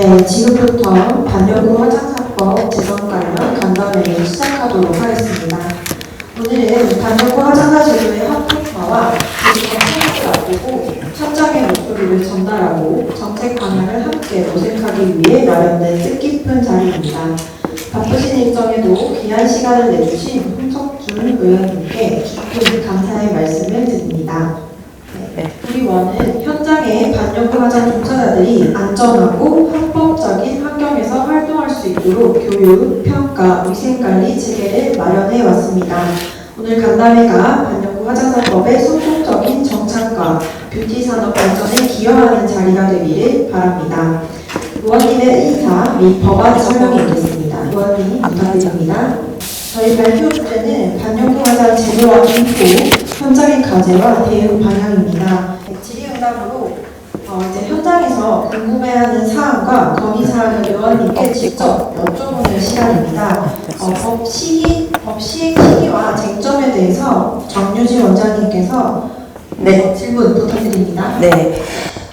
네, 지금부터 반려구 화장사법 제정 관련 간담회를 시작하도록 하겠습니다. 오늘은 반려구 화장사 제도의 합법화와 정책을 앞두고 현장의 목소리를 전달하고 정책 방향을 함께 모색하기 위해 마련된 뜻깊은 자리입니다. 바쁘신 일정에도 귀한 시간을 내주신 홍석준 의원님께 깊은 감사의 말씀을 드립니다. 우리 원은 현장의 반려구 화장 종사자들이 안전하고 합법적인 환경에서 활동할 수 있도록 교육, 평가, 위생관리 체계를 마련해 왔습니다. 오늘 간담회가 반려구 화장사법의 성공적인 정착과 뷰티 산업 발전에 기여하는 자리가 되기를 바랍니다. 의원님의 인사 및 법안 설명이 있겠습니다. 의원님 부탁드립니다. 저희 발표 주제는 반려구 화장 제도와 인포, 현장의 과제와 대응 방향입니다. 질의응답으로 이제 현장에서 궁금해하는 사항과 건의 사항을 의원님께 직접 여쭤보는 시간입니다. 법 시행 시기와 쟁점에 대해서 정유진 원장님께서 질문 부탁드립니다. 네,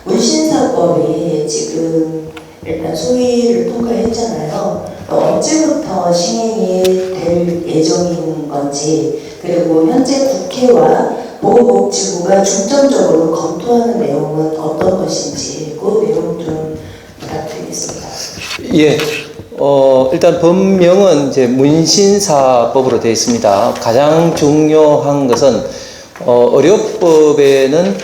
문신사법이 지금 일단 소위를 통과했잖아요. 언제부터 시행이 될 예정인 건지, 그리고 현재 국회와 보건복지부가 중점적으로 검토하는 내용은 어떤 것인지 그 내용 좀 부탁드리겠습니다. 예, 일단 법명은 이제 문신사법으로 되어 있습니다. 가장 중요한 것은 의료법에는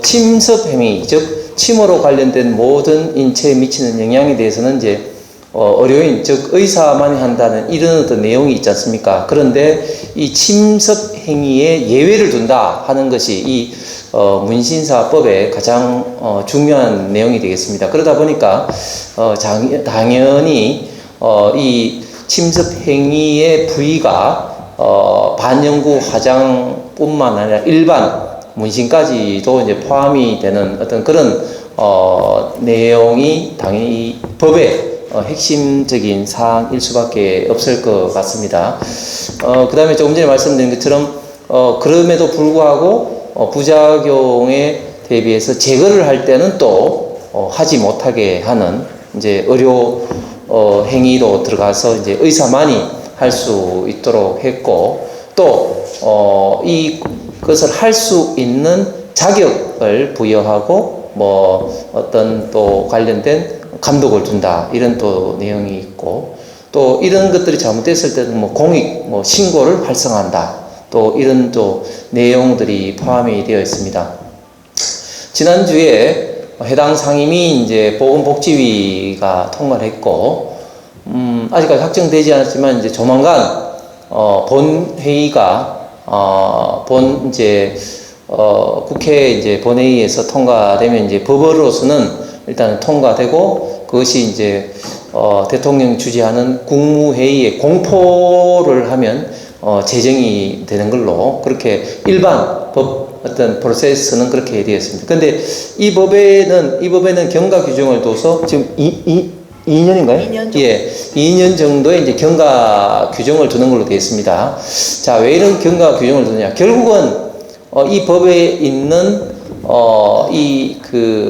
침습행위, 즉 침으로 관련된 모든 인체에 미치는 영향에 대해서는 이제 의료인, 즉 의사만이 한다는 이런 어떤 내용이 있지 않습니까? 그런데 이 침습 행위에 예외를 둔다 하는 것이 이 문신사법의 가장 중요한 내용이 되겠습니다. 그러다 보니까 당연히 이 침습 행위의 부위가 반영구 화장뿐만 아니라 일반 문신까지도 이제 포함이 되는 어떤 그런 내용이 당연히 이 법의 핵심적인 사항일 수밖에 없을 것 같습니다. 그 다음에 조금 전에 말씀드린 것처럼 그럼에도 불구하고 부작용에 대비해서 제거를 할 때는 또 하지 못하게 하는 이제 의료 행위로 들어가서 이제 의사만이 할 수 있도록 했고, 또 이것을 할 수 있는 자격을 부여하고 뭐 어떤 또 관련된 감독을 둔다, 이런 또 내용이 있고, 또 이런 것들이 잘못됐을 때는 뭐 공익 신고를 활성화한다, 또 이런 또 내용들이 포함이 되어 있습니다. 지난주에 해당 상임위 이제 보건복지위가 통과를 했고, 아직까지 확정되지 않았지만 이제 조만간 본회의가 국회 이제 본회의에서 통과되면 이제 법으로서는 일단 통과되고, 그것이 이제 대통령이 주재하는 국무회의에 공포를 하면 제정이 되는 걸로, 그렇게 일반 법 어떤 프로세스는 그렇게 되었습니다. 근데 이 법에는 경과 규정을 둬서 지금 2년인가요? 2년 정도. 예, 2년 정도의 이제 경과 규정을 두는 걸로 되어 있습니다. 자, 왜 이런 경과 규정을 두느냐? 결국은 이 법에 있는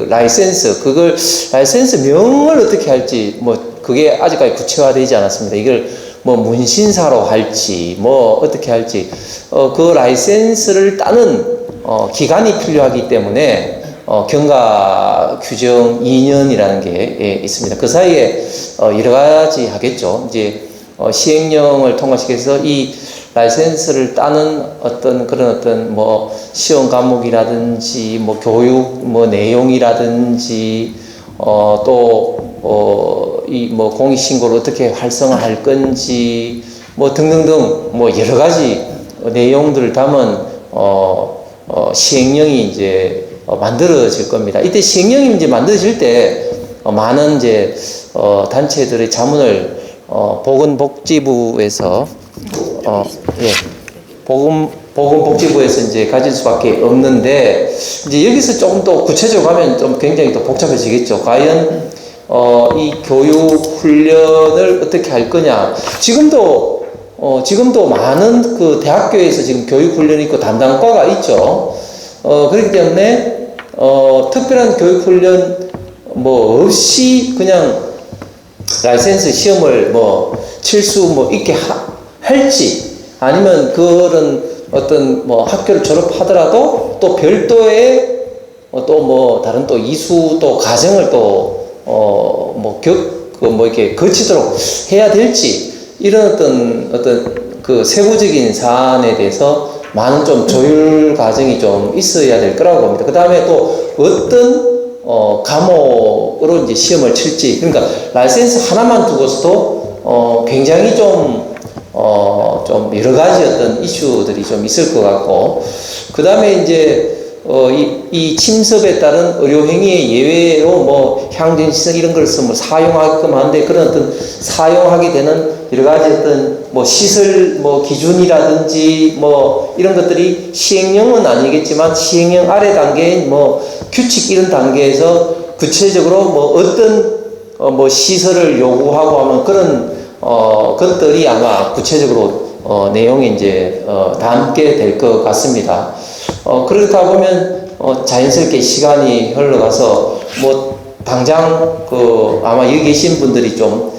라이센스 명을 어떻게 할지 그게 아직까지 구체화되지 않았습니다. 이걸 문신사로 할지 어떻게 할지 그 라이센스를 따는 기간이 필요하기 때문에 경과 규정 2년이라는 게 있습니다. 그 사이에 여러 가지 하겠죠. 이제 시행령을 통과시켜서 이 라이센스를 따는 그런 시험 과목이라든지 교육 내용이라든지 공익신고를 어떻게 활성화할 건지 등등등 여러 가지 내용들을 담은 시행령이 이제 만들어질 겁니다. 이때 시행령이 이제 만들어질 때 많은 이제 단체들의 자문을 보건복지부에서 보건복지부에서 이제 가질 수밖에 없는데, 이제 여기서 조금 더 구체적으로 가면 좀 굉장히 더 복잡해지겠죠. 과연 이 교육 훈련을 어떻게 할 거냐. 지금도 많은 그 대학교에서 지금 교육 훈련이 있고 담당과가 있죠. 그렇기 때문에 특별한 교육 훈련 뭐 없이 그냥 라이센스 시험을 뭐 칠 수 뭐 있게 할지, 아니면 그런 어떤 뭐 학교를 졸업하더라도 또 별도의 또 뭐 다른 또 이수 또 과정을 또 뭐 이렇게 거치도록 해야 될지, 이런 어떤 그 세부적인 사안에 대해서 많은 좀 조율 과정이 좀 있어야 될 거라고 봅니다. 그 다음에 또 어떤 과목으로 이제 시험을 칠지, 그러니까 라이센스 하나만 두고서도 굉장히 좀 여러 가지 어떤 이슈들이 좀 있을 것 같고, 그 다음에 이제 이 침습에 따른 의료행위의 예외로 뭐 향전시설 이런 걸 쓰면 사용하게끔 하는데, 그런 어떤 사용하게 되는 여러 가지 어떤 뭐 시설 뭐 기준이라든지 뭐 이런 것들이 시행령은 아니겠지만 시행령 아래 단계인 뭐 규칙 이런 단계에서 구체적으로 뭐 어떤 뭐 시설을 요구하고 하면 그런 것들이 아마 구체적으로 내용에 이제 담게 될 것 같습니다. 그렇다 보면 자연스럽게 시간이 흘러가서 뭐 당장 아마 여기 계신 분들이 좀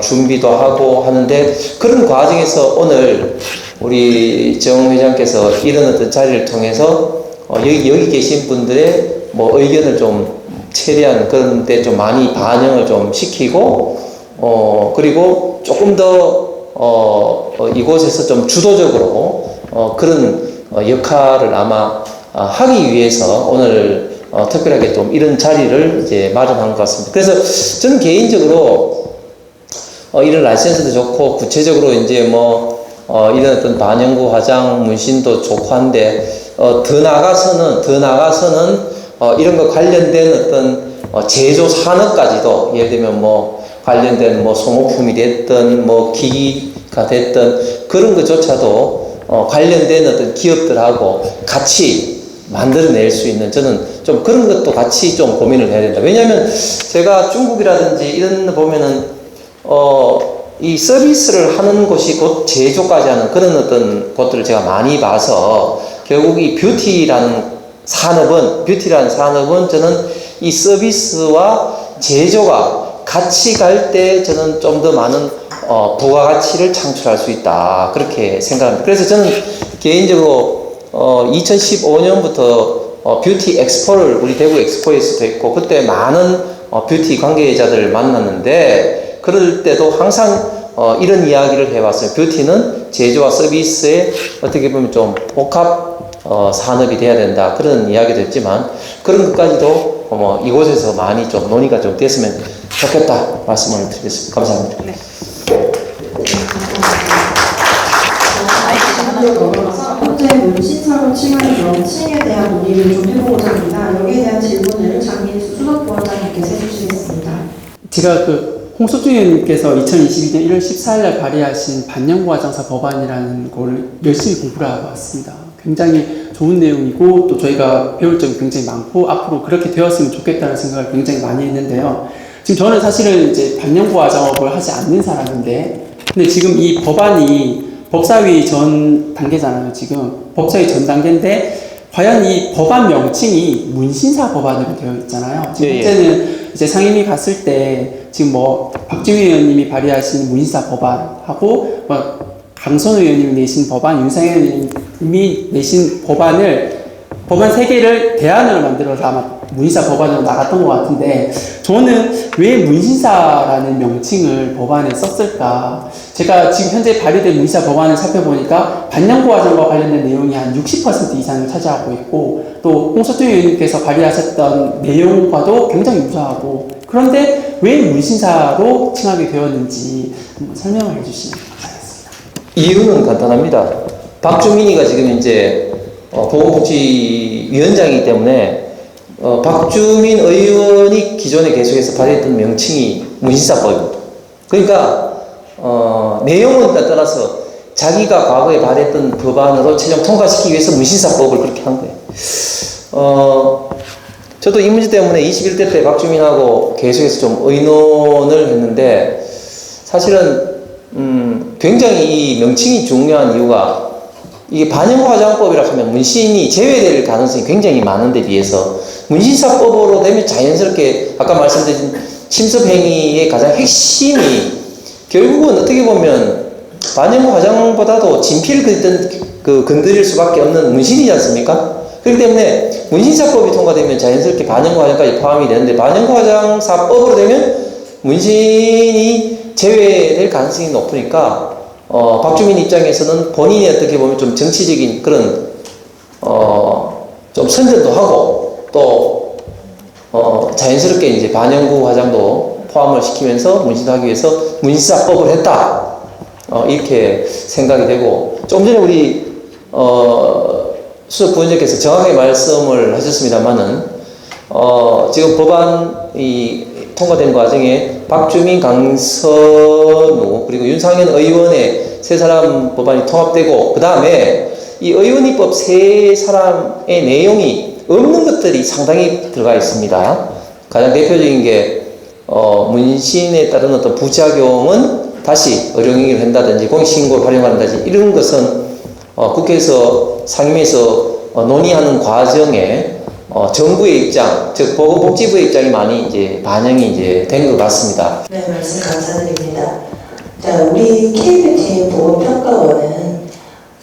준비도 하고 하는데, 그런 과정에서 오늘 우리 정 회장께서 이런 어떤 자리를 통해서 여기 계신 분들의 뭐 의견을 좀 최대한 그런 데 좀 많이 반영을 좀 시키고, 그리고 조금 더 이곳에서 좀 주도적으로 그런 역할을 아마 하기 위해서 오늘 특별하게 좀 이런 자리를 이제 마련한 것 같습니다. 그래서 저는 개인적으로 이런 라이센스도 좋고, 구체적으로 이제 뭐 이런 어떤 반영구 화장 문신도 좋고 한데, 더 나아가서는 이런 거 관련된 어떤 제조 산업까지도, 예를 들면 뭐 관련된 뭐 소모품이 됐든 뭐 기기가 됐든 그런 것조차도 관련된 어떤 기업들하고 같이 만들어낼 수 있는, 저는 좀 그런 것도 같이 좀 고민을 해야 된다. 왜냐하면 제가 중국이라든지 이런 데 보면은 이 서비스를 하는 곳이 곧 제조까지 하는 그런 어떤 곳들을 제가 많이 봐서, 결국 이 뷰티라는 산업은 저는 이 서비스와 제조가 같이 갈 때 저는 좀 더 많은 부가가치를 창출할 수 있다, 그렇게 생각합니다. 그래서 저는 개인적으로 2015년부터 뷰티 엑스포를 우리 대구 엑스포에서도 했고, 그때 많은 뷰티 관계자들을 만났는데, 그럴 때도 항상 이런 이야기를 해왔어요. 뷰티는 제조와 서비스에 어떻게 보면 좀 복합 산업이 돼야 된다, 그런 이야기도 했지만, 그런 것까지도 이곳에서 많이 좀 논의가 좀 됐으면 좋겠다 말씀을 드리겠습니다. 감사합니다. 네. 넘어가서 현재 문신사로 칭하는 명칭에 대한 논의를 좀 해보고자 합니다. 여기에 대한 질문을 장민수 수석부원장님께서 해주시겠습니다. 제가 홍석준 의원님께서 2022년 1월 14일날 발의하신 반영구 화장사 법안이라는 거를 열심히 공부를 하고 왔습니다. 굉장히 좋은 내용이고, 또 저희가 배울 점이 굉장히 많고, 앞으로 그렇게 되었으면 좋겠다는 생각을 굉장히 많이 했는데요. 지금 저는 사실은 이제 반영구 화장업을 하지 않는 사람인데, 근데 지금 이 법안이 법사위 전 단계잖아요. 지금 법사위 전 단계인데, 과연 이 법안 명칭이 문신사 법안으로 되어 있잖아요. 지금 현재는 이제 상임위 갔을 때 지금 뭐 박지휘 의원님이 발의하신 문신사 법안하고 뭐 강선 의원님이 내신 법안, 윤상현 의원님이 내신 법안 3개를 대안으로 만들어서 아마 문신사 법안으로 나갔던 것 같은데, 저는 왜 문신사라는 명칭을 법안에 썼을까? 제가 지금 현재 발의된 문신사 법안을 살펴보니까 반영구 화장과 관련된 내용이 한 60% 이상을 차지하고 있고, 또 홍석준 의원님께서 발의하셨던 내용과도 굉장히 유사하고, 그런데 왜 문신사로 칭하게 되었는지 한번 설명을 해주시면 감사하겠습니다. 이유는 간단합니다. 박주민이가 지금 이제 보건복지위원장이기 때문에 박주민 의원이 기존에 계속해서 발의했던 명칭이 문신사법입니다. 그러니까 내용은 떠나서 자기가 과거에 발의했던 법안으로 최종 통과시키기 위해서 문신사법을 그렇게 한 거예요. 저도 이 문제 때문에 21대 때 박주민하고 계속해서 좀 의논을 했는데, 사실은 굉장히 이 명칭이 중요한 이유가 이게 반영구 화장법이라 하면 문신이 제외될 가능성이 굉장히 많은데 비해서 문신사법으로 되면 자연스럽게 아까 말씀드린 침습행위의 가장 핵심이 결국은 어떻게 보면 반영구 화장보다도 진피를 건드릴 수밖에 없는 문신이지 않습니까? 그렇기 때문에 문신사법이 통과되면 자연스럽게 반영구 화장까지 포함이 되는데 반영구 화장사법으로 되면 문신이 제외될 가능성이 높으니까 박주민 입장에서는 본인이 어떻게 보면 좀 정치적인 그런 좀 선전도 하고 또 자연스럽게 이제 반영구 화장도 포함을 시키면서 문신도 하기 위해서 문신사법을 했다. 이렇게 생각이 되고 좀 전에 우리 수석 부원장께서 정확하게 말씀을 하셨습니다만은 지금 법안이 통과된 과정에 박주민, 강선우 그리고 윤상현 의원의 세 사람 법안이 통합되고 그 다음에 이 의원입법 세 사람의 내용이 없는 것들이 상당히 들어가 있습니다. 가장 대표적인 게 문신에 따른 어떤 부작용은 다시 의료행위를 한다든지 공익신고를 활용한다든지 이런 것은 국회에서 상임위에서 논의하는 과정에 정부의 입장, 즉 보건복지부의 입장이 많이 이제 반영이 이제 된 것 같습니다. 네, 말씀 감사드립니다. 자, 우리 KBT 보건평가원은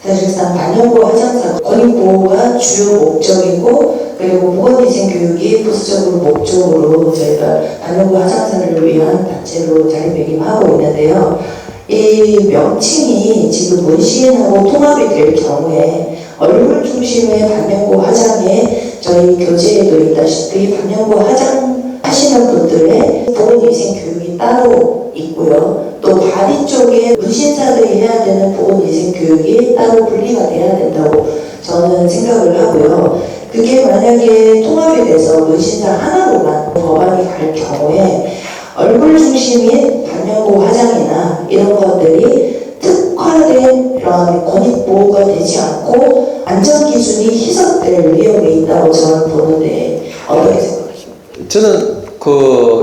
사실상 반영구 화장사 권익보호가 주요 목적이고 그리고 보건위생교육이 부수적으로 목적으로 저희가 반영구 화장사를 위한 단체로 자리매김하고 있는데요. 이 명칭이 지금 문신하고 통합이 될 경우에 얼굴 중심의 반영구 화장에 저희 교재에도 있다시피 반영구 화장 하시는 분들의 보건위생 교육이 따로 있고요. 또 바디 쪽에 문신사들이 해야 되는 보건위생 교육이 따로 분리가 돼야 된다고 저는 생각을 하고요. 그게 만약에 통합이 돼서 문신사 하나로만 법안이 갈 경우에 얼굴 중심인 반영구 화장이나 이런 것들이 특화된 그런 권익보호가 되지 않고 안전기준이 희석될 위험이 있다고 저는 보는데 어떻게 생각하십니까? 저는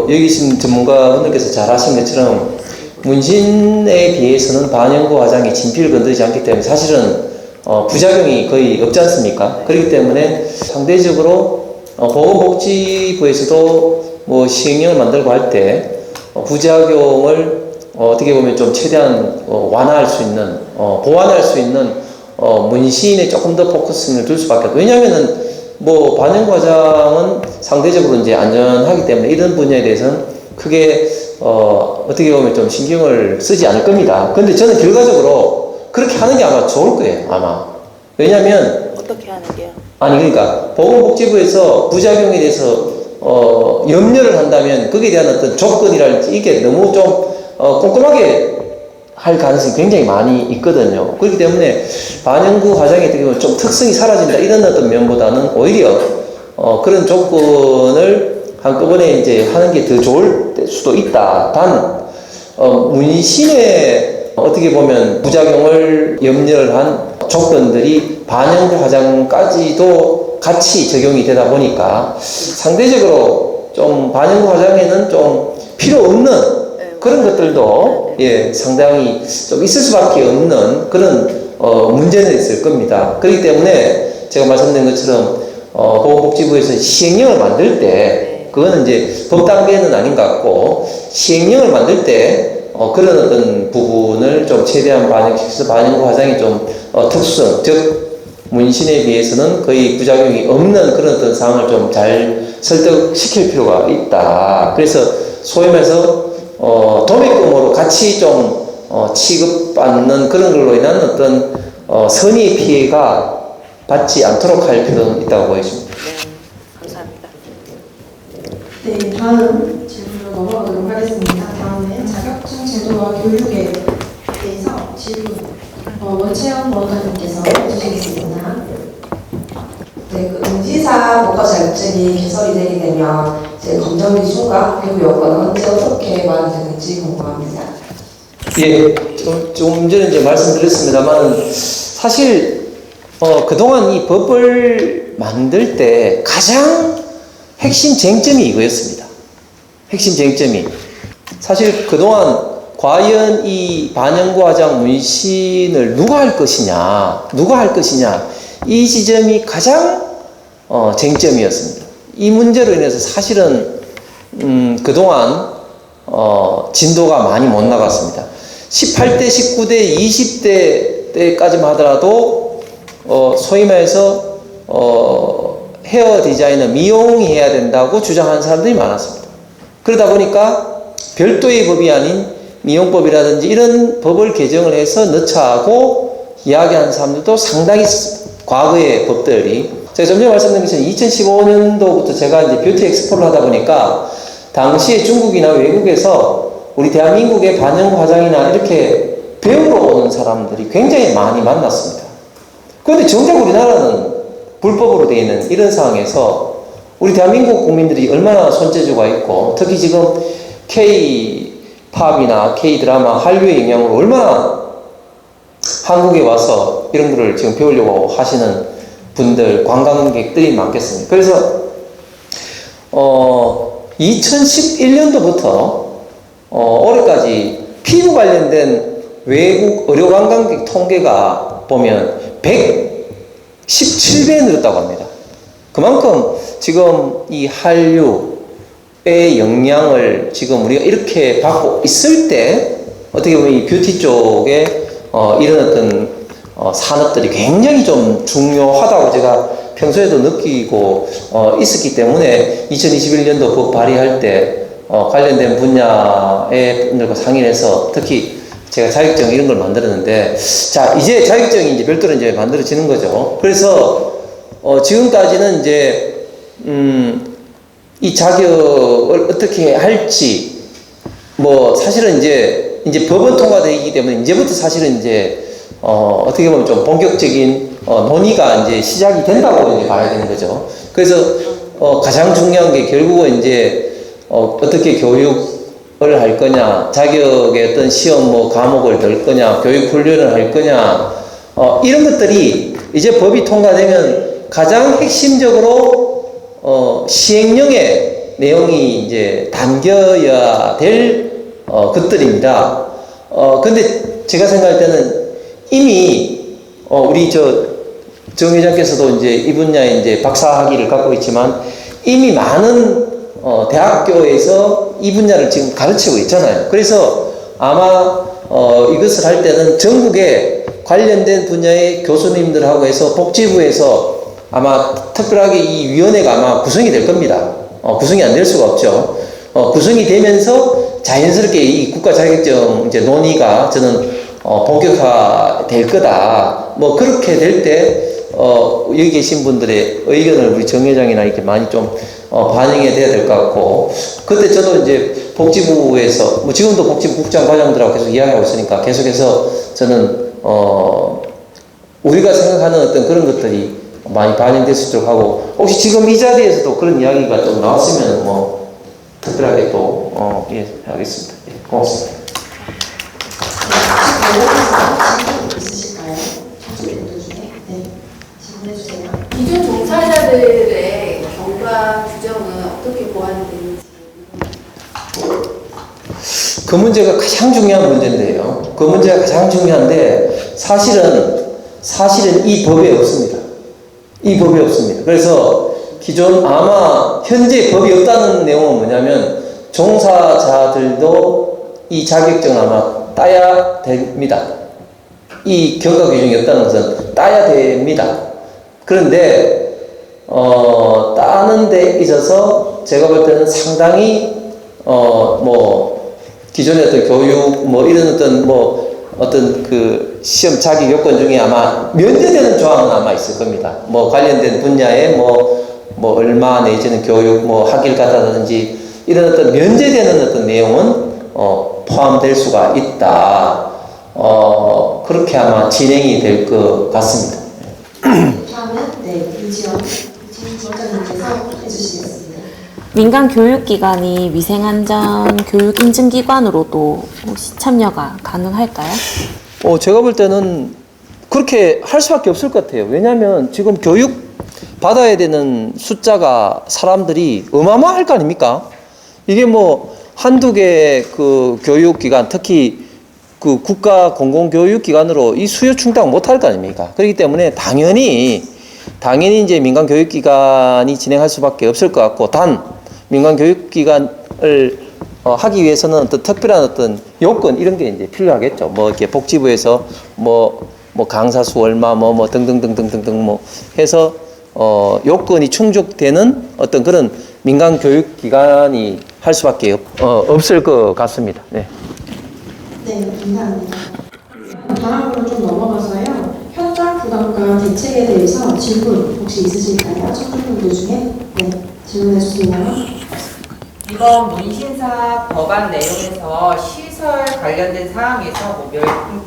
여기 계신 전문가분들께서 잘 아신 것처럼 문신에 비해서는 반영구 화장이 진피를 건드리지 않기 때문에 사실은 부작용이 거의 없지 않습니까? 그렇기 때문에 상대적으로 보건복지부에서도 뭐 시행령을 만들고 할 때 부작용을 어떻게 보면 좀 최대한 완화할 수 있는 보완할 수 있는 문신에 조금 더 포커스를 둘 수밖에 없고 왜냐하면은 뭐 반영구 화장은 상대적으로 이제 안전하기 때문에 이런 분야에 대해서는 크게 어떻게 보면 좀 신경을 쓰지 않을 겁니다. 근데 저는 결과적으로 그렇게 하는 게 아마 좋을 거예요. 아마 왜냐하면 어떻게 하는 게요? 아니 그러니까 보건복지부에서 부작용에 대해서 염려를 한다면 거기에 대한 어떤 조건이랄지 이게 너무 좀 꼼꼼하게 할 가능성이 굉장히 많이 있거든요. 그렇기 때문에 반영구 화장이 어떻게 보면 좀 특성이 사라진다 이런 어떤 면보다는 오히려 그런 조건을 한꺼번에 이제 하는 게 더 좋을 수도 있다. 단 문신에 어떻게 보면 부작용을 염려를 한 조건들이 반영구 화장까지도 같이 적용이 되다 보니까 상대적으로 좀 반영구 화장에는 좀 필요 없는 그런 것들도 상당히 좀 있을 수밖에 없는 그런 문제는 있을 겁니다. 그렇기 때문에 제가 말씀드린 것처럼 보건복지부에서 시행령을 만들 때 그거는 이제 법 단계는 아닌 것 같고 시행령을 만들 때 그런 어떤 부분을 좀 최대한 반영시켜서 반영구 화장이 좀 특수성, 즉 문신에 비해서는 거의 부작용이 없는 그런 어떤 상황을 좀 잘 설득시킬 필요가 있다. 그래서 소위 말해서 도매금으로 같이 좀 취급받는 그런 걸로 인한 어떤 선의의 피해가 받지 않도록 할 필요는 있다고 보여집니다. 감사합니다. 네, 다음 질문으로 넘어가도록 하겠습니다. 다음은 자격증 제도와 교육에 대해서 질문 원채영 원장님께서 해주시겠습니다. 네, 그 응시사 국가 자격증이 개설이 되게 되면 이제 검정 기준과 그리고 여건은 언제 어떻게 마련되는지 궁금합니다. 예, 좀 전에 이제 말씀드렸습니다만 사실 그동안 이 법을 만들 때 가장 핵심 쟁점이 이거였습니다. 핵심 쟁점이 사실 그동안 과연 이 반영과장 문신을 누가 할 것이냐, 이 지점이 가장 쟁점이었습니다. 이 문제로 인해서 사실은 그동안 진도가 많이 못 나갔습니다. 18대, 19대, 20대 때까지만 하더라도 소위 말해서 헤어 디자이너, 미용이 해야 된다고 주장하는 사람들이 많았습니다. 그러다 보니까 별도의 법이 아닌 미용법이라든지 이런 법을 개정을 해서 넣자고 이야기하는 사람들도 상당히 있었습니다. 과거의 법들이. 제가 좀 전에 말씀드린 것처럼 2015년도부터 제가 이제 뷰티 엑스포를 하다 보니까 당시에 중국이나 외국에서 우리 대한민국의 반영 화장이나 이렇게 배우러 오는 사람들이 굉장히 많이 만났습니다. 그런데 정작 우리나라는 불법으로 되어 있는 이런 상황에서 우리 대한민국 국민들이 얼마나 손재주가 있고, 특히 지금 K-팝이나 K-드라마, 한류의 영향으로 얼마나 한국에 와서 이런 거를 지금 배우려고 하시는 분들, 관광객들이 많겠습니다. 그래서 2011년도부터 올해까지 피부 관련된 외국 의료 관광객 통계가 보면 117배 늘었다고 합니다. 그만큼 지금 이 한류의 영향을 지금 우리가 이렇게 받고 있을 때 어떻게 보면 이 뷰티 쪽에 이런 어떤 산업들이 굉장히 좀 중요하다고 제가 평소에도 느끼고 있었기 때문에 2021년도 법 발의할 때 관련된 분야의 분들과 상의해서 특히 제가 자격증 이런 걸 만들었는데, 자, 이제 자격증이 이제 별도로 이제 만들어지는 거죠. 그래서 지금까지는 이제 이 자격을 어떻게 할지, 뭐 사실은 이제 법은 통과되기 때문에 이제부터 사실은 이제 어떻게 보면 좀 본격적인 논의가 이제 시작이 된다고 이제 봐야 되는 거죠. 그래서 가장 중요한 게 결국은 이제 어떻게 교육을 할 거냐, 자격의 어떤 시험 뭐 과목을 넣을 거냐, 교육 훈련을 할 거냐, 이런 것들이 이제 법이 통과되면 가장 핵심적으로 시행령의 내용이 이제 담겨야 될 것들입니다. 근데 제가 생각할 때는 이미 우리 정 회장께서도 이제 이 분야에 이제 박사학위를 갖고 있지만 이미 많은 대학교에서 이 분야를 지금 가르치고 있잖아요. 그래서 아마 이것을 할 때는 전국에 관련된 분야의 교수님들하고 해서 복지부에서 아마 특별하게 이 위원회가 아마 구성이 될 겁니다. 구성이 안 될 수가 없죠. 구성이 되면서 자연스럽게 이 국가 자격증 이제 논의가 저는 본격화될 거다. 뭐 그렇게 될 때 여기 계신 분들의 의견을 우리 정 회장이나 이렇게 많이 좀 반영이 돼야 될 것 같고, 그때 저도 이제 복지부에서 뭐 지금도 복지부 국장 과장들하고 계속 이야기하고 있으니까 계속해서 저는 우리가 생각하는 어떤 그런 것들이 많이 반영될 수 있도록 하고, 혹시 지금 이 자리에서도 그런 이야기가 좀 나왔으면 뭐 특별하게 또 예, 하겠습니다. 예, 고맙습니다. 질문 있으실까요? 분들 중에. 네, 질문해주세요. 기존 종사자들의 경과 규정은 어떻게 보완이 되는지. 그 문제가 가장 중요한 문제인데요. 그 문제가 가장 중요한데 사실은 이 법에 없습니다. 이 법이 없습니다. 그래서 기존 아마 현재 법이 없다는 내용은 뭐냐면 종사자들도 이 자격증을 아마 따야 됩니다. 이 경과 규정이 없다는 것은 따야 됩니다. 그런데 따는 데 있어서 제가 볼 때는 상당히 뭐 기존의 어떤 교육 뭐 이런 어떤 그 시험 자격 요건 중에 아마 면제되는 조항은 아마 있을 겁니다. 뭐 관련된 분야에 뭐 얼마 내지는 교육 뭐 학위를 갖다든지 이런 어떤 면제되는 어떤 내용은 포함될 수가 있다. 그렇게 아마 진행이 될 것 같습니다. 다음은 이지원 원장님께서 해주시겠습니다. 민간 교육기관이 위생안전 교육 인증기관으로도 혹시 참여가 가능할까요? 제가 볼 때는 그렇게 할 수밖에 없을 것 같아요. 왜냐하면 지금 교육 받아야 되는 숫자가 사람들이 어마어마할 거 아닙니까? 이게 뭐 한두 개 그 교육기관, 특히 그 국가 공공교육기관으로 이 수요 충당 못할 거 아닙니까? 그렇기 때문에 당연히 이제 민간 교육기관이 진행할 수밖에 없을 것 같고, 단 민간 교육기관을 하기 위해서는 어떤 특별한 어떤 요건 이런 게 이제 필요하겠죠. 뭐 이렇게 복지부에서 뭐 강사 수 얼마 뭐 등등등등등등 뭐 해서 요건이 충족되는 어떤 그런 민간 교육기관이 할 수밖에 없을 것 같습니다. 네. 네, 감사합니다. 다음으로 좀 넘어가서요. 현장 부담과 대책에 대해서 질문 혹시 있으실까요? 청중분들 중에? 네, 질문해 주세요. 이번 문신사 법안 내용에서 시설 관련된 사항에서 뭐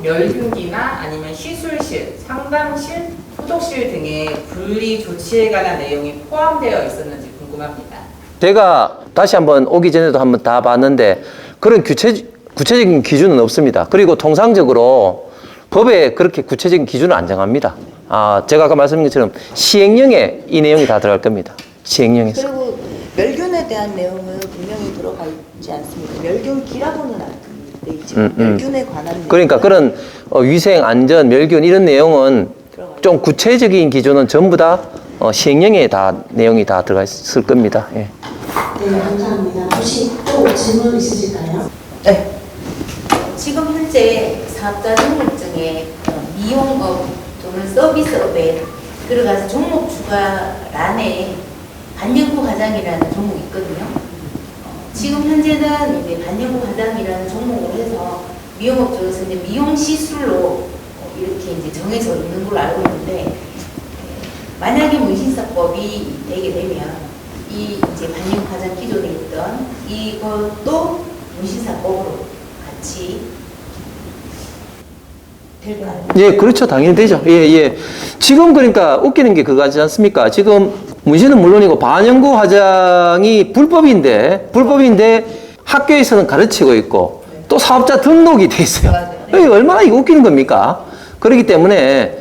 멸균기나 아니면 시술실, 상담실, 소독실 등의 분리 조치에 관한 내용이 포함되어 있었는지 궁금합니다. 제가 다시 한번 오기 전에도 한번 다 봤는데 그런 구체적인 기준은 없습니다. 그리고 통상적으로 법에 그렇게 구체적인 기준을 안 정합니다. 제가 아까 말씀드린 것처럼 시행령에 이 내용이 다 들어갈 겁니다. 시행령에서. 그리고 멸균에 대한 내용은 분명히 들어가 있지 않습니다. 멸균기라고는 안 돼 있지. 멸균에 관한 내용. 그러니까 그런 위생, 안전, 멸균 이런 내용은 좀 구체적인 기준은 전부 다 시행령에 다 내용이 다 들어가 있을 겁니다. 예. 네, 감사합니다. 혹시 또 질문 있으실까요? 네. 지금 현재 사업자 등록증에 미용업 또는 서비스업에 들어가서 종목 추가란에 반영구 과장이라는 종목이 있거든요. 지금 현재는 이제 반영구 과장이라는 종목을 해서 미용업 쪽에서 이제 미용 시술로 이렇게 이제 정해져 있는 걸로 알고 있는데, 만약에 문신사법이 되게 되면 이 이제 반영구 과장 기존에 있던 이것도 문신사법으로 같이 될까요? 예, 그렇죠. 당연히 되죠. 예, 예. 지금 그러니까 웃기는 게 그거 하지 않습니까? 지금 문신은 물론이고 반영구 화장이 불법인데 학교에서는 가르치고 있고 또 사업자 등록이 돼 있어요. 이게 얼마나 이거 웃기는 겁니까? 그렇기 때문에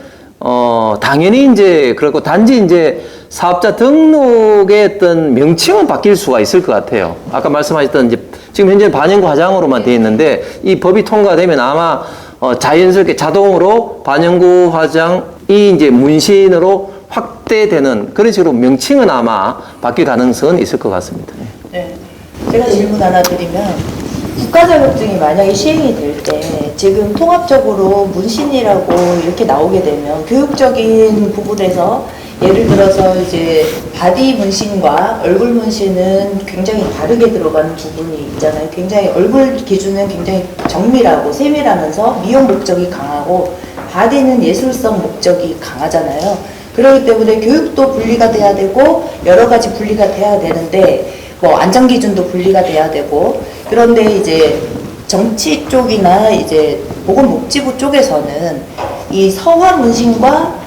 당연히 이제 그렇고 단지 이제 사업자 등록의 어떤 명칭은 바뀔 수가 있을 것 같아요. 아까 말씀하셨던 이제 지금 현재 반영구 화장으로만 되어 있는데 이 법이 통과되면 아마 자연스럽게 자동으로 반영구 화장이 이제 문신으로 확대되는 그런 식으로 명칭은 아마 바뀔 가능성은 있을 것 같습니다. 네. 제가 질문 하나 드리면, 국가자격증이 만약에 시행이 될 때 지금 통합적으로 문신이라고 이렇게 나오게 되면 교육적인 부분에서 예를 들어서 이제 바디 문신과 얼굴 문신은 굉장히 다르게 들어가는 부분이 있잖아요. 굉장히 얼굴 기준은 굉장히 정밀하고 세밀하면서 미용 목적이 강하고 바디는 예술성 목적이 강하잖아요. 그렇기 때문에 교육도 분리가 돼야 되고 여러 가지 분리가 돼야 되는데 뭐 안전 기준도 분리가 돼야 되고, 그런데 이제 정치 쪽이나 이제 보건복지부 쪽에서는 이 서화 문신과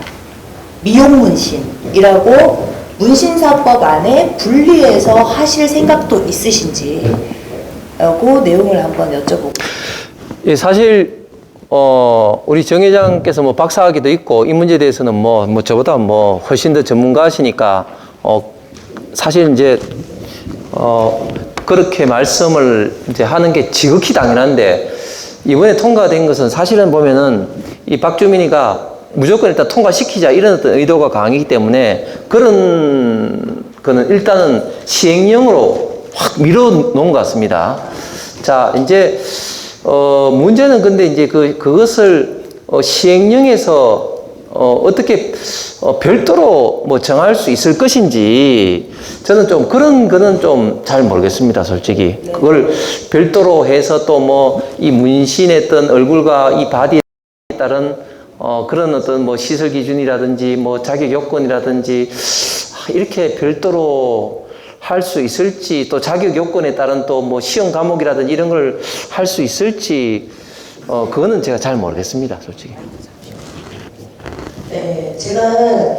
미용 문신이라고 문신사법 안에 분리해서 하실 생각도 있으신지 그 내용을 한번 여쭤보고. 예, 사실 우리 정 회장께서 뭐 박사학위도 있고 이 문제에 대해서는 뭐 저보다 훨씬 더 전문가시니까 사실 이제 그렇게 말씀을 이제 하는 게 지극히 당연한데, 이번에 통과된 것은 사실은 보면은 이 박주민이가 무조건 일단 통과시키자 이런 어떤 의도가 강하기 때문에 그런 거는 일단은 시행령으로 확 밀어놓은 것 같습니다. 자, 이제 문제는 근데 이제 그것을 시행령에서 어떻게 별도로 뭐 정할 수 있을 것인지 저는 좀 그런 거는 좀 잘 모르겠습니다, 솔직히. 그걸 별도로 해서 또 뭐 이 문신했던 얼굴과 이 바디에 따른 그런 어떤 뭐 시설 기준이라든지 뭐 자격 요건이라든지 이렇게 별도로 할 수 있을지, 또 자격 요건에 따른 또 뭐 시험 과목이라든지 이런 걸 할 수 있을지 그거는 제가 잘 모르겠습니다, 솔직히. 네, 제가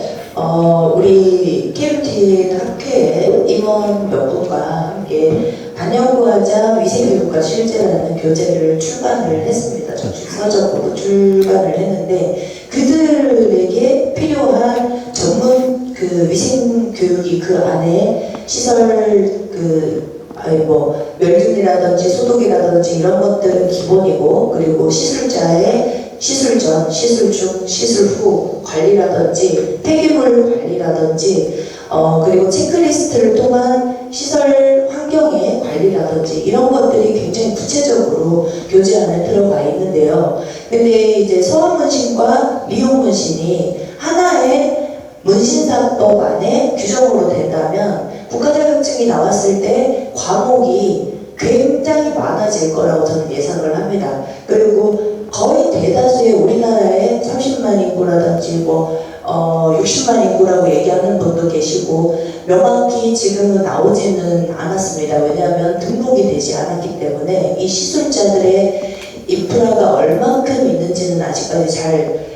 우리 KBT 학회에 임원 몇 분과 함께 반영구 화장 위생교육과 실제라는 교재를 출간을 했습니다. 서적으로 출간을 했는데 그들에게 필요한 전문 그 위생교육이 그 안에 시설 그 뭐 멸균이라든지 소독이라든지 이런 것들은 기본이고, 그리고 시술자의 시술 전, 시술 중, 시술 후 관리라든지 폐기물 관리라든지 그리고 체크리스트를 통한 시설 환경의 관리라든지 이런 것들이 굉장히 구체적으로 교재안에 들어가 있는데요. 근데 이제 소아문신과 미용문신이 하나의 문신사법 안에 규정으로 된다면 국가자격증이 나왔을 때 과목이 굉장히 많아질 거라고 저는 예상을 합니다. 그리고 거의 대다수의 우리나라의 30만 인구라든지 60만 인구라고 얘기하는 분도 계시고 명확히 지금은 나오지는 않았습니다. 왜냐하면 등록이 되지 않았기 때문에 이 시술자들의 인프라가 얼만큼 있는지는 아직까지 잘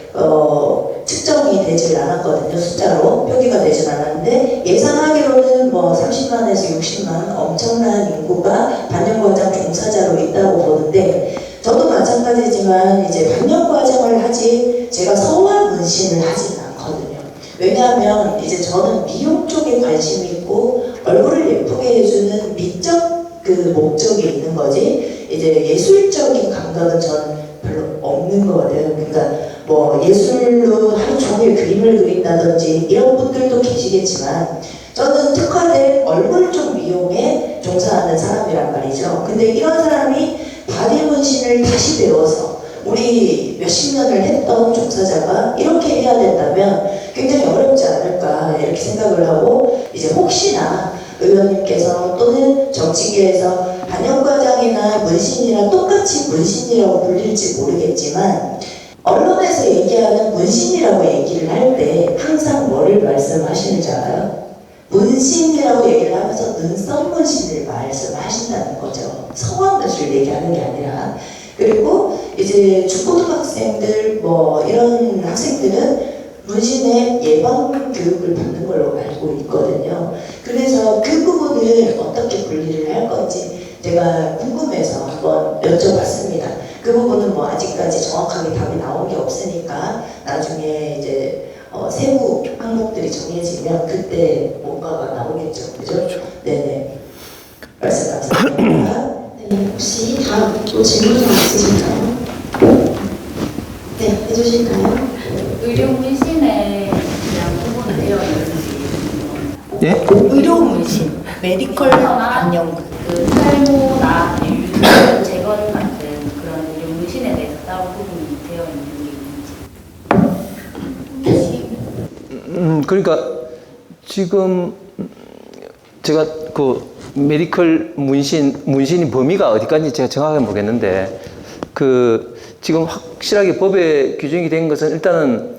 측정이 되질 않았거든요. 숫자로 표기가 되진 않았는데 예상하기로는 30만에서 60만 엄청난 인구가 반영과장 종사자로 있다고 보는데, 저도 마찬가지지만 이제 반영과장을 하지 제가 서화문신을 하지는 않거든요. 왜냐하면 이제 저는 미용 쪽에 관심이 있고 얼굴을 예쁘게 해주는 미적 그 목적이 있는 거지, 이제 예술적인 감각은 저는 별로 없는 것 같아요. 그러니까 예술로 하루 종일 그림을 그린다든지 이런 분들도 계시겠지만 저는 특화된 얼굴 쪽 미용에 종사하는 사람이란 말이죠. 근데 이런 사람이 바디 문신을 다시 배워서 우리 몇십 년을 했던 종사자가 이렇게 해야 된다면 굉장히 어렵지 않을까 이렇게 생각을 하고, 이제 혹시나 의원님께서 또는 정치계에서 반영과장이나 문신이랑 똑같이 문신이라고 불릴지 모르겠지만 언론에서 얘기하는 문신이라고 얘기를 할 때 항상 뭐를 말씀하시는지 알아요? 문신이라고 얘기를 하면서 눈썹 문신을 말씀하신다는 거죠. 성황문신을 얘기하는 게 아니라. 그리고 이제 중고등학생들 이런 학생들은 문신의 예방 교육을 받는 걸로 알고 있거든요. 그래서 그 부분을 어떻게 분리를 할 건지 제가 궁금해서 한번 여쭤봤습니다. 그 부분은 아직까지 정확하게 답이 나온 게 없으니까 나중에 이제 세부 항목들이 정해지면 그때 뭔가가 나오겠죠. 그죠? 네네. 말씀 감사합니다. 네, 혹시 다음 또 질문이 있으실까요? 네, 해주실까요? 의료 문신에 대한 부분은 되어 있는지. 예? 의료 문신, 메디컬 반영. 그 탈모나 유전 재건 같은 그런 의료 문신에 대해서 따로 부분이 되어 있는 게 있는지. 그러니까 지금 제가 그 메디컬 문신이 범위가 어디까지 제가 정확하게 모르겠는데, 그 지금 확실하게 법에 규정이 된 것은 일단은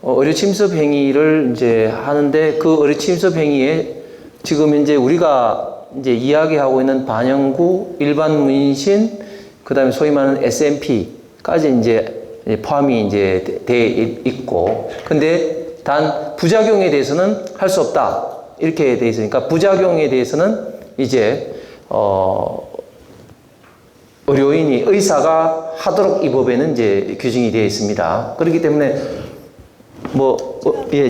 의료 침습 행위를 이제 하는데, 그 의료 침습 행위에 지금 이제 우리가 이제 이야기하고 있는 반영구, 일반 문신, 그 다음에 소위 말하는 SMP까지 이제 포함이 이제 돼 있고, 근데 단 부작용에 대해서는 할 수 없다 이렇게 돼 있으니까, 부작용에 대해서는 이제 의사가 하도록 이 법에는 이제 규정이 되어 있습니다. 그렇기 때문에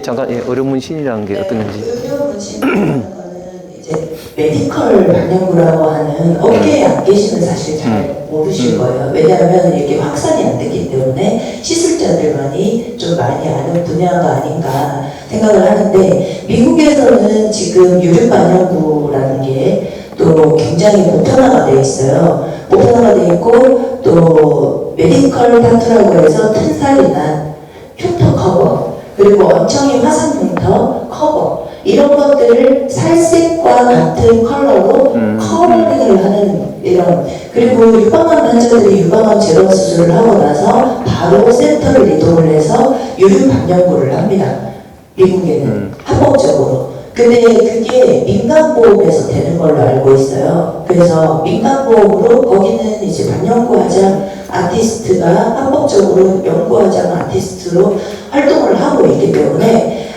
잠깐 의료 문신이라는 게 어떤 건지. 의료 문신이라는 거는 이제 메디컬 반영구라고 하는 업계에 안 계시면 사실 잘 모르실 거예요. 왜냐하면 이게 확산이 안 됐기 때문에 시술자들만이 좀 많이 아는 분야가 아닌가 생각을 하는데, 미국에서는 지금 유류 반영구라는 게 또 굉장히 보편화가 되어 있어요. 보편화가 되어 있고, 또 메디컬 타투라고 해서 튼살이 난 흉터 커버, 그리고 엉청이 화상 흉터 커버, 이런 것들을 살색과 같은 컬러로 커버링을 하는 이런. 그리고 유방암 환자들이 유방암 제거 수술을 하고 나서 바로 센터를 이동을 해서 유류 반영구를 합니다. 미국에는 합법적으로. 근데 그게 민간보험에서 되는 걸로 알고 있어요. 그래서 민간보험으로 거기는 이제 반영구 화장 아티스트가 합법적으로 연구화장 아티스트로 활동을 하고 있기 때문에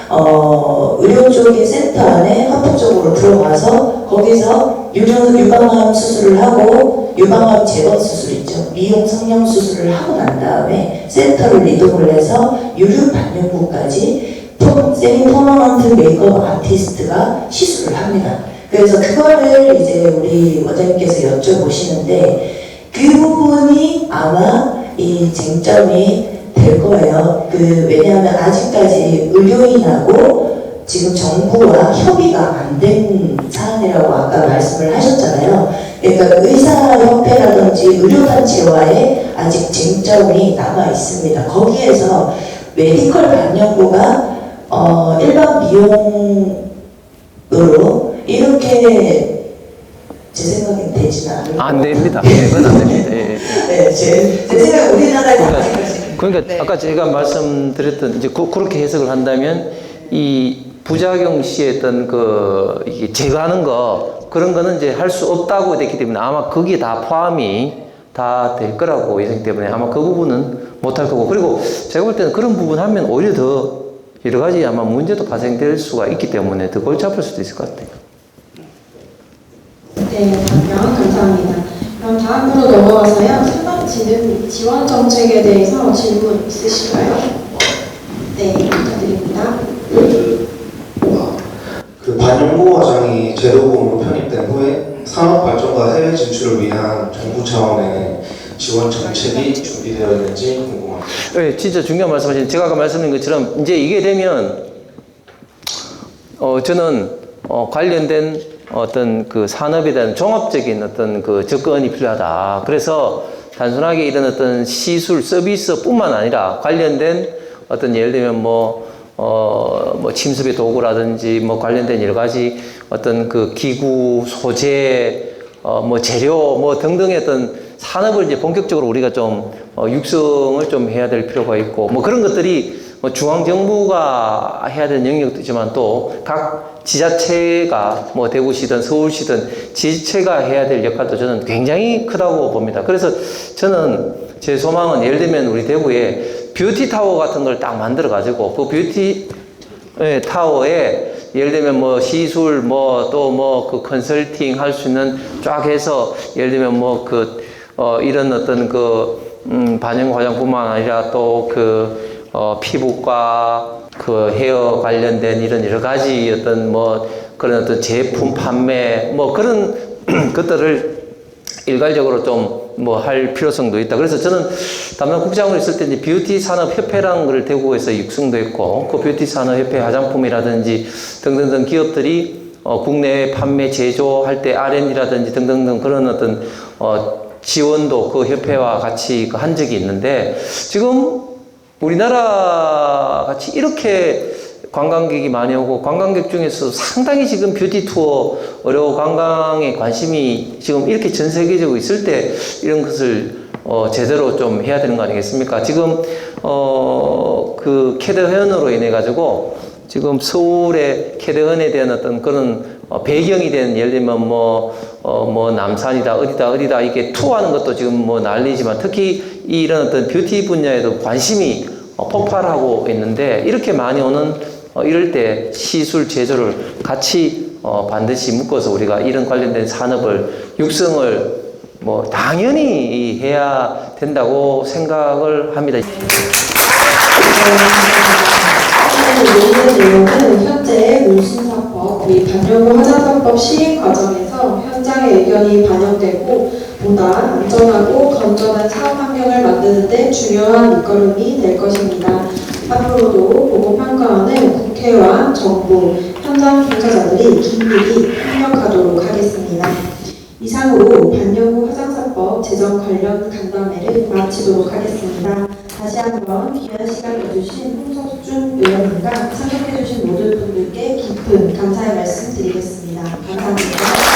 의료 쪽의 센터 안에 합법적으로 들어가서 거기서 유방암 수술을 하고, 유방암 제거 수술 있죠. 미용 성형 수술을 하고 난 다음에 센터를 이동을 해서 유류 반영구까지 세미 퍼머넌트 메이크업 아티스트가 시술을 합니다. 그래서 그거를 이제 우리 원장님께서 여쭤보시는데 그 부분이 아마 이 쟁점이 될 거예요. 왜냐하면 아직까지 의료인하고 지금 정부와 협의가 안 된 사안이라고 아까 말씀을 하셨잖아요. 그러니까 의사협회라든지 의료단체와의 아직 쟁점이 남아 있습니다. 거기에서 메디컬 반영구가 일반 비용으로 이렇게 제 생각엔 되지는 않을 안 됩니다. 네, 그건 안 됩니다. 예. 네, 제 생각 우리나라에 그러니까 아까 제가 말씀드렸던 이제 그렇게 해석을 한다면 이 부작용 시에 어떤 이게 제거하는 거 그런 거는 이제 할 수 없다고 됐기 때문에 아마 거기에 다 포함이 다 될 거라고 예상 때문에 아마 그 부분은 못 할 거고 그리고 제가 볼 때는 그런 부분 하면 오히려 더 여러 가지 아마 문제도 발생될 수가 있기 때문에 더 골치 아플 수도 있을 것 같아요. 네, 답변 감사합니다. 그럼 다음으로 넘어가서요. 산업진흥 지원 정책에 대해서 질문 있으실까요? 네, 부탁드립니다. 그 반영구 과정이 제도공으로 편입된 후에 산업 발전과 해외 진출을 위한 정부 차원의 지원 정책이 준비되어 있는지 궁금합니다. 네, 진짜 중요한 말씀하신 제가 아까 말씀드린 것처럼 이제 이게 되면 저는 관련된 어떤 그 산업에 대한 종합적인 어떤 그 접근이 필요하다. 그래서 단순하게 이런 어떤 시술 서비스뿐만 아니라 관련된 어떤 예를 들면 뭐 침습의 도구라든지 뭐 관련된 여러 가지 어떤 그 기구, 소재, 뭐 재료 뭐 등등의 어떤 산업을 이제 본격적으로 우리가 좀 육성을 좀 해야 될 필요가 있고 뭐 그런 것들이 뭐 중앙정부가 해야 되는 영역도 있지만 또 각 지자체가 뭐 대구시든 서울시든 지자체가 해야 될 역할도 저는 굉장히 크다고 봅니다. 그래서 저는 제 소망은 예를 들면 우리 대구에 뷰티 타워 같은 걸 딱 만들어 가지고 그 뷰티 타워에 예를 들면 뭐 시술 뭐 또 뭐 그 컨설팅 할 수 있는 쫙 해서 예를 들면 뭐 이런 어떤 반영 화장뿐만 아니라 또 피부과 헤어 관련된 이런 여러 가지 어떤 뭐 그런 어떤 제품 판매 뭐 그런 것들을 일괄적으로 좀 뭐 할 필요성도 있다. 그래서 저는 담당 국장으로 있을 때 이제 뷰티 산업 협회라는 걸 대구에서 육성도 했고 그 뷰티 산업 협회 화장품이라든지 등등등 기업들이 국내에 판매 제조할 때 R&D라든지 등등등 그런 어떤 지원도 그 협회와 같이 한 적이 있는데 지금 우리나라 같이 이렇게 관광객이 많이 오고 관광객 중에서 상당히 지금 뷰티 투어 의료 관광에 관심이 지금 이렇게 전 세계적으로 있을 때 이런 것을 제대로 좀 해야 되는 거 아니겠습니까? 지금 그 캐드헌으로 인해 가지고 지금 서울의 캐드헌에 대한 어떤 그런 배경이 된 예를 들면 뭐 남산이다 어디다 이게 투어하는 것도 지금 뭐 난리지만 특히 이런 어떤 뷰티 분야에도 관심이 폭발하고 있는데 이렇게 많이 오는 이럴 때 시술 제조를 같이 반드시 묶어서 우리가 이런 관련된 산업을 육성을 뭐 당연히 해야 된다고 생각을 합니다. 내용은 현재 문신사법 및 반영구 화장사법 시행 과정에서 현장의 의견이 반영되고 보다 안전하고 건전한 사업 환경을 만드는 데 중요한 밑거름이 될 것입니다. 앞으로도 보고평가원은 국회와 정부, 현장 종사자들이 긴밀히 협력하도록 하겠습니다. 이상으로 반영구 화장사법 제정 관련 간담회를 마치도록 하겠습니다. 다시 한번 귀한 시간 내주신 홍석준 의원님과 참석해주신 모든 분들께 깊은 감사의 말씀 드리겠습니다. 감사합니다.